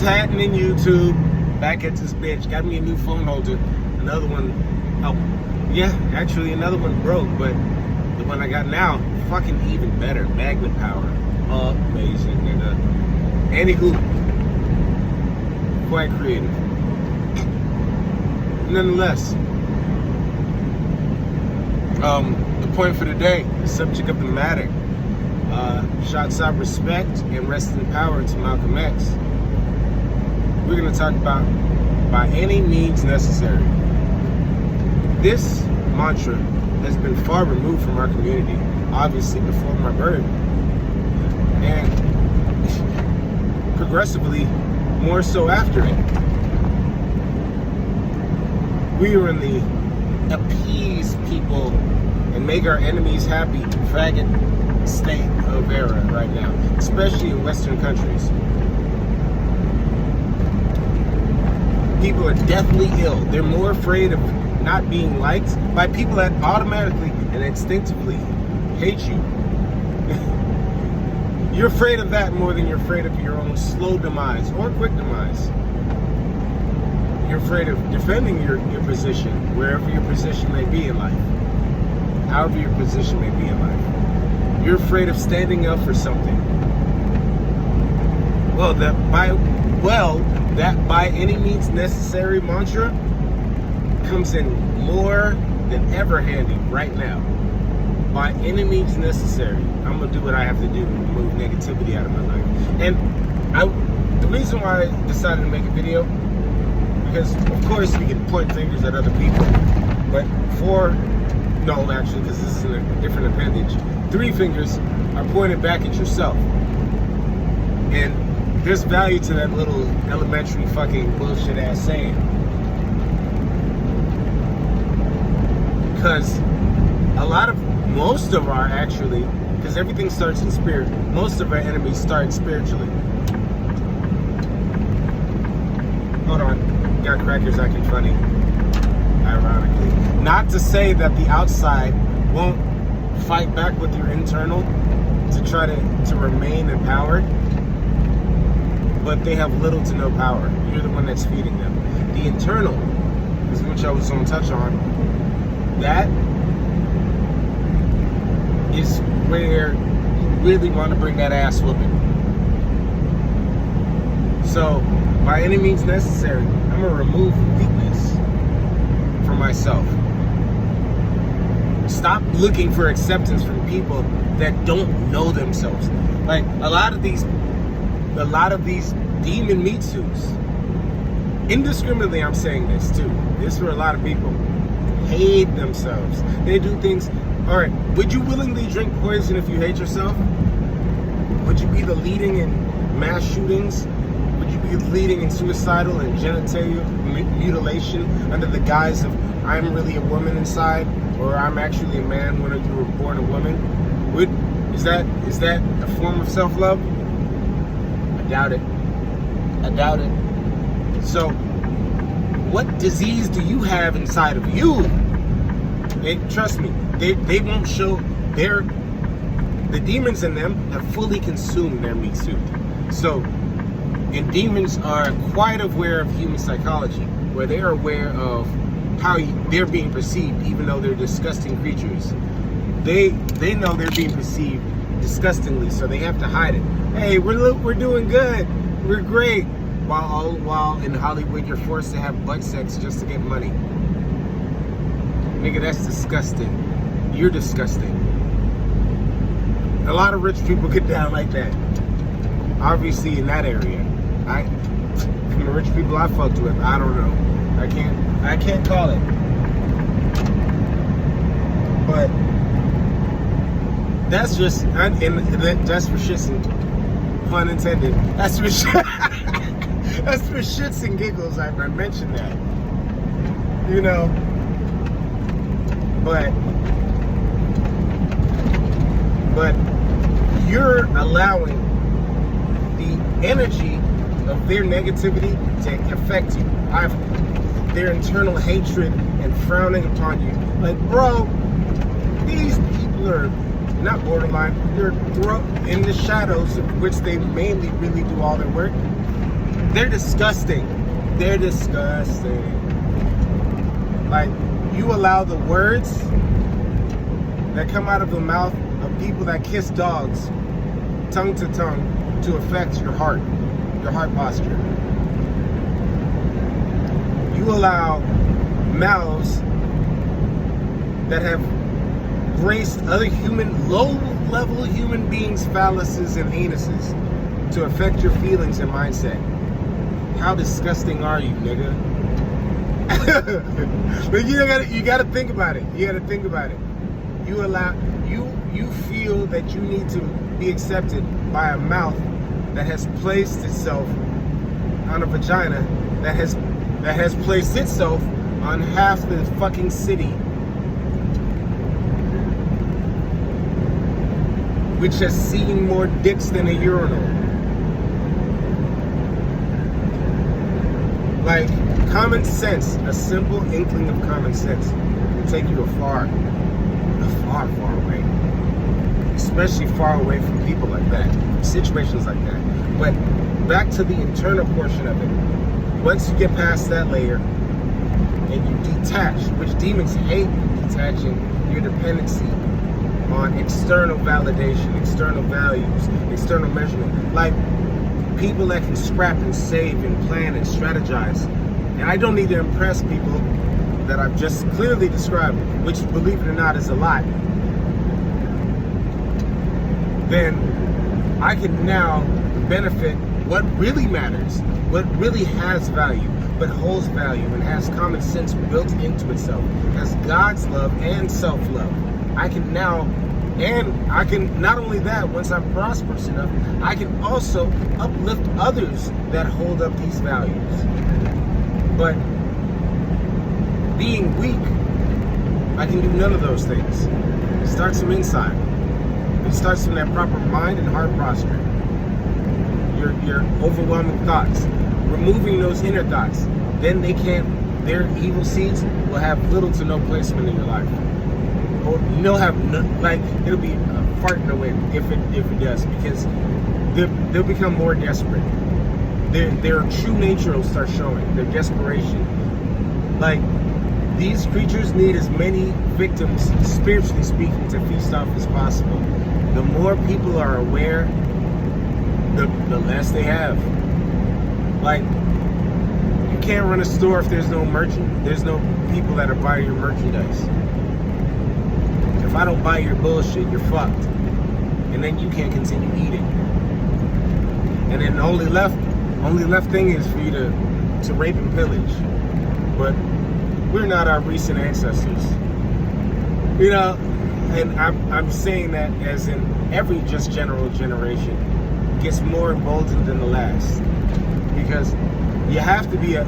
happening, YouTube? Back at this bitch. Got me a new phone holder. Another one. Oh, yeah, actually another one broke, but the one I got now, fucking even better. Magnet power. Amazing, nigga. Anywho, quite creative. Nonetheless, the point for today, the subject of the matter, shouts out respect and rest in power to Malcolm X. We're going to talk about by any means necessary. This mantra has been far removed from our community, obviously before my birth, and progressively more so after it. We are in the appease people and make our enemies happy faggot state of era right now, especially in Western countries. People are deathly ill. They're more afraid of not being liked by people that automatically and instinctively hate you. You're afraid of that more than you're afraid of your own slow demise or quick demise. You're afraid of defending your position, wherever your position may be in life. However your position may be in life. You're afraid of standing up for something. Well, that by any means necessary mantra comes in more than ever handy right now. By any means necessary, I'm gonna do what I have to do to remove negativity out of my life. And the reason why I decided to make a video, because of course we can point fingers at other people, but because this is a different appendage, 3 fingers are pointed back at yourself. And there's value to that little elementary fucking bullshit ass saying. Because most of our actually, because everything starts in spirit, most of our enemies start spiritually. Hold on, got crackers acting funny, ironically. Not to say that the outside won't fight back with your internal to try to remain empowered, but they have little to no power. You're the one that's feeding them. The internal, is which I was going to touch on, that is where you really want to bring that ass whooping. So, by any means necessary, I'm going to remove weakness from myself. Stop looking for acceptance from people that don't know themselves. Like, a lot of these demon meat suits, indiscriminately I'm saying this too, this for a lot of people, hate themselves. They do things. Alright, would you willingly drink poison if you hate yourself? Would you be the leading in mass shootings? Would you be leading in suicidal and genital mutilation under the guise of I'm really a woman inside, or I'm actually a man when you were born a woman? Is that a form of self-love? I doubt it. So, what disease do you have inside of you? Trust me, they won't show the demons in them have fully consumed their meat suit. So, and demons are quite aware of human psychology, where they are aware of how they're being perceived, even though they're disgusting creatures. They know they're being perceived disgustingly, so they have to hide it. Hey, we're doing good, we're great. While in Hollywood you're forced to have butt sex just to get money. Nigga, that's disgusting. You're disgusting. A lot of rich people get down like that. Obviously in that area. From the rich people I fucked with, I don't know. I can't call it. But that's just, that's for shits and, pun intended, that's for shits and giggles I mentioned that. You know, but you're allowing the energy of their negativity to affect you. Their internal hatred and frowning upon you. Like, bro, these people are not borderline, they're in the shadows of which they mainly really do all their work. They're disgusting. They're disgusting. Like, you allow the words that come out of the mouth of people that kiss dogs, tongue to tongue, to affect your heart posture. You allow mouths that have graced other low-level human beings' phalluses and anuses to affect your feelings and mindset. How disgusting are you, nigga? But you gotta think about it. You gotta think about it. You feel that you need to be accepted by a mouth that has placed itself on a vagina that has placed itself on half the fucking city, which has seen more dicks than a urinal. Like, common sense, a simple inkling of common sense will take you far away. Especially far away from people like that, situations like that. But back to the internal portion of it. Once you get past that layer and you detach, which demons hate detaching your dependency on external validation, external values, external measurement. Like, people that can scrap and save and plan and strategize. And I don't need to impress people that I've just clearly described, which, believe it or not, is a lot. Then I can now benefit what really matters, what really has value, but holds value and has common sense built into itself, has God's love and self-love. I can not only that, once I'm prosperous enough, I can also uplift others that hold up these values. But being weak, I can do none of those things. It starts from inside. It starts from that proper mind and heart posture. Your overwhelming thoughts. Removing those inner thoughts. Then their evil seeds will have little to no placement in your life. Or they'll have it'll be farting away if it does, because they'll become more desperate. Their true nature will start showing, their desperation. Like, these creatures need as many victims, spiritually speaking, to feast off as possible. The more people are aware, the less they have. Like, you can't run a store if there's no merchant. There's no people that are buying your merchandise. If I don't buy your bullshit, you're fucked. And then you can't continue eating. And then the only left thing is for you to rape and pillage. But we're not our recent ancestors. You know, and I'm saying that as in every just generation gets more emboldened than the last. Because you have to be a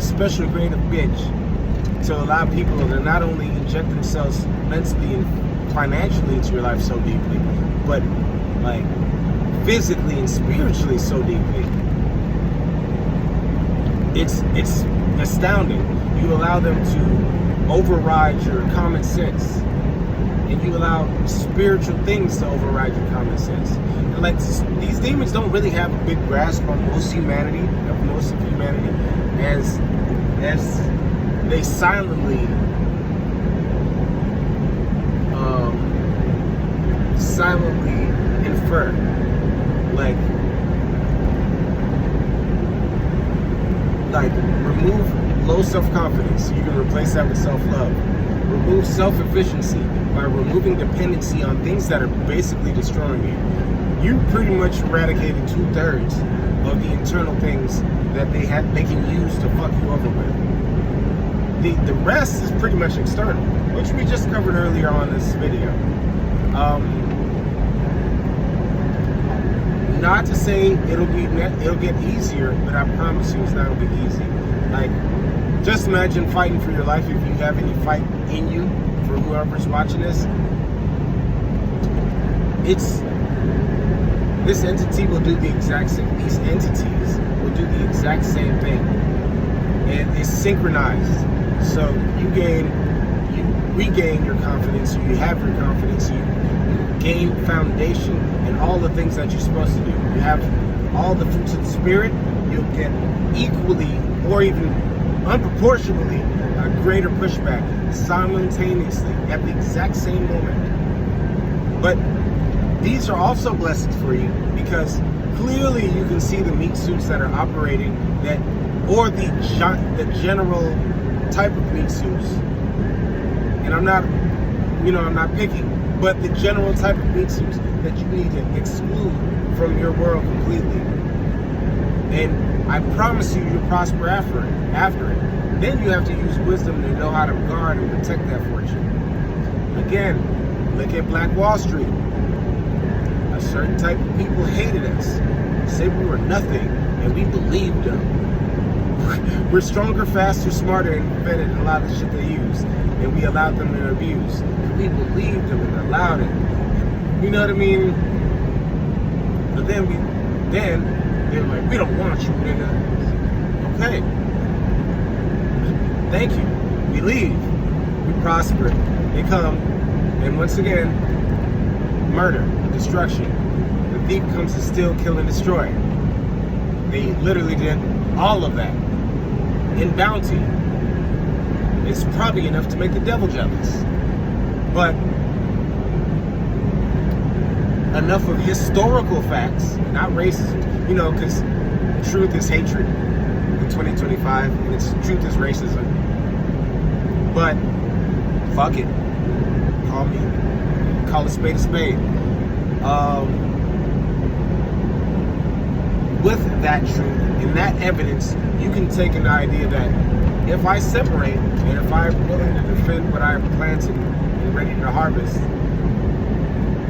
special grade of bitch to allow people to not only inject themselves mentally and financially into your life so deeply, but like physically and spiritually so deeply. It's astounding. You allow them to override your common sense, and you allow spiritual things to override your common sense. And like, these demons don't really have a big grasp on most of humanity, as they silently infer. Like remove low self-confidence. You can replace that with self-love. Remove self-efficiency by removing dependency on things that are basically destroying you. You pretty much eradicated 2/3 of the internal things that they can use to fuck you over with. The rest is pretty much external, which we just covered earlier on this video. Not to say it'll get easier, but I promise you it's not gonna be easy. Like, just imagine fighting for your life if you have any fight in you. For whoever's watching this, this entity will do the exact same. These entities will do the exact same thing, and it's synchronized. So you regain your confidence. You have your confidence. You gain foundation and all the things that you're supposed to do. You have all the fruits of the spirit. you'll get equally or even unproportionately a greater pushback simultaneously at the exact same moment. But these are also blessings for you because clearly you can see the meat suits that are operating that, or the general type of meat suits. And I'm not picky, but the general type of meat suits that you need to exclude from your world completely. And I promise you'll prosper after it. Then you have to use wisdom to know how to guard and protect that fortune. Again, look at Black Wall Street. A certain type of people hated us, said we were nothing, and we believed them. We're stronger, faster, smarter, and better than a lot of the shit they use, and we allowed them to abuse. We believed them and allowed it. You know what I mean? But then they're like, we don't want you, nigga. Okay. Thank you. We leave. We prosper. They come, and once again, murder, destruction. The thief comes to steal, kill, and destroy. They literally did all of that. In bounty. It's probably enough to make the devil jealous. But enough of historical facts, not racism. You know, because truth is hatred in 2025, and it's truth is racism. But fuck it. Call a spade a spade. With that truth and that evidence, you can take an idea that if I separate and if I'm willing to defend what I have planted and ready to harvest,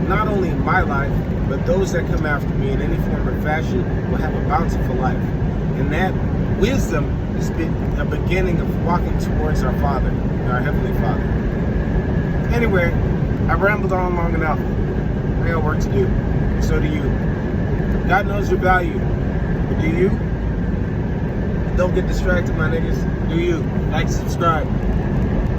not only my life, but those that come after me in any form or fashion will have a bountiful life. And that wisdom is a beginning of walking towards our Father, our Heavenly Father. Anyway, I rambled on long enough. I got work to do. So do you. God knows your value. But do you? Don't get distracted, my niggas. Do you? Like, subscribe.